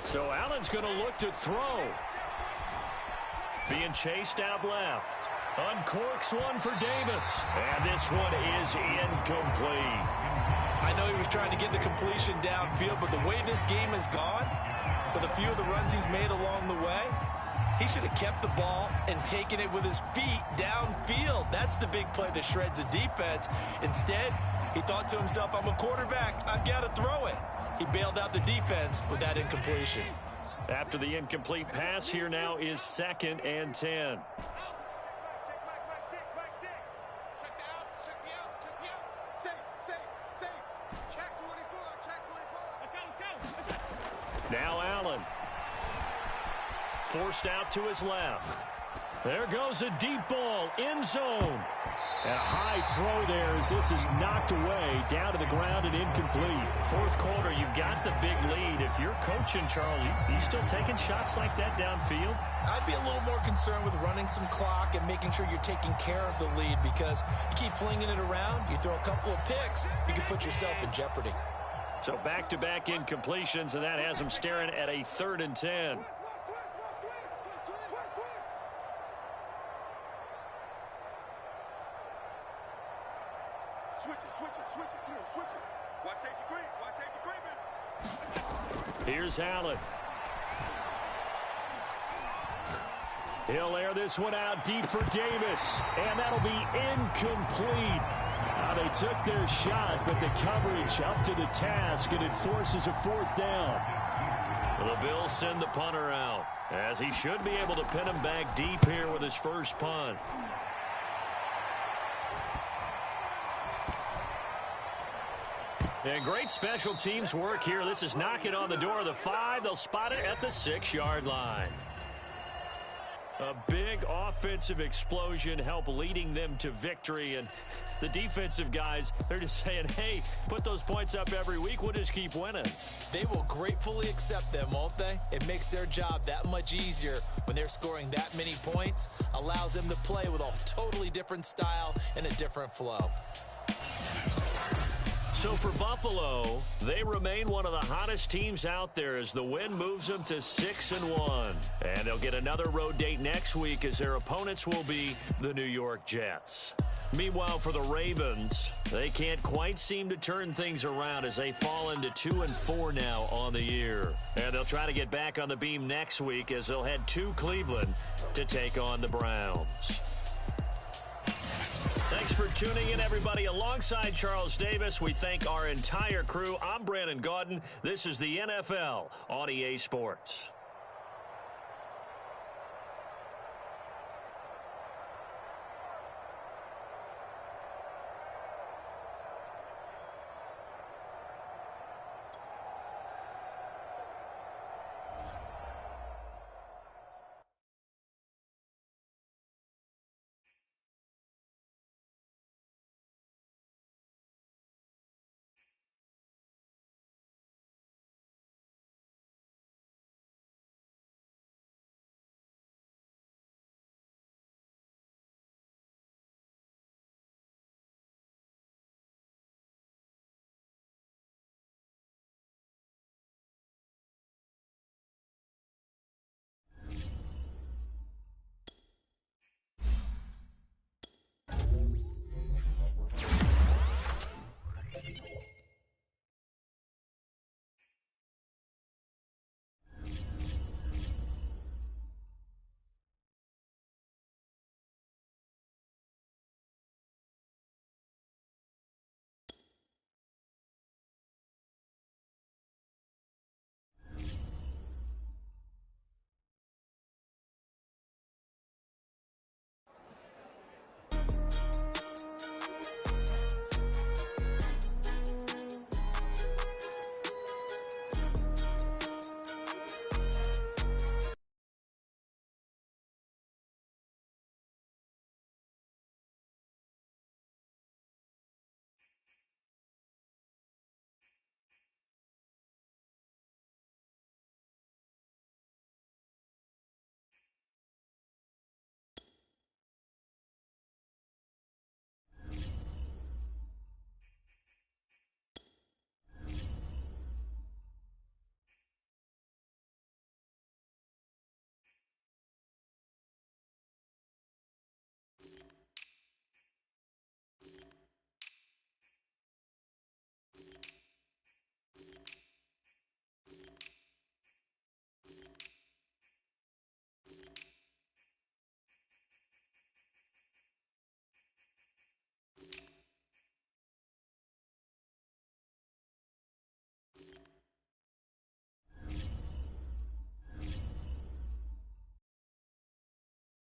So Allen's going to look to throw. Being chased out left. Uncorks one for Davis. And this one is incomplete. I know he was trying to get the completion downfield, but the way this game has gone, with a few of the runs he's made along the way, he should have kept the ball and taken it with his feet downfield. That's the big play that shreds a defense. Instead, he thought to himself, I'm a quarterback. I've got to throw it. He bailed out the defense with that incompletion. After the incomplete pass, here now is 2nd and 10. Now Allen. Forced out to his left. There goes a deep ball, end zone. And a high throw there as this is knocked away, down to the ground and incomplete. Fourth quarter, you've got the big lead. If you're coaching, Charles, you still taking shots like that downfield? I'd be a little more concerned with running some clock and making sure you're taking care of the lead, because you keep flinging it around, you throw a couple of picks, you can put yourself in jeopardy. So back-to-back incompletions, and that has them staring at a 3rd and 10. Switch it. Come on, switch it. Watch safety green, Here's Allen. He'll air this one out deep for Davis, and that'll be incomplete. They took their shot, but the coverage up to the task, and it forces a 4th down. The Bills send the punter out, as he should be able to pin him back deep here with his first punt. And great special teams work here. This is knocking on the door of the 5. They'll spot it at the 6-yard line. A big offensive explosion help leading them to victory. And the defensive guys, they're just saying, hey, put those points up every week. We'll just keep winning. They will gratefully accept them, won't they? It makes their job that much easier when they're scoring that many points. Allows them to play with a totally different style and a different flow. So for Buffalo, they remain one of the hottest teams out there as the win moves them to 6-1. And they'll get another road date next week as their opponents will be the New York Jets. Meanwhile, for the Ravens, they can't quite seem to turn things around as they fall into 2-4 now on the year. And they'll try to get back on the beam next week as they'll head to Cleveland to take on the Browns. Thanks for tuning in, everybody. Alongside Charles Davis, we thank our entire crew. I'm Brandon Gaudin. This is the NFL on EA Sports.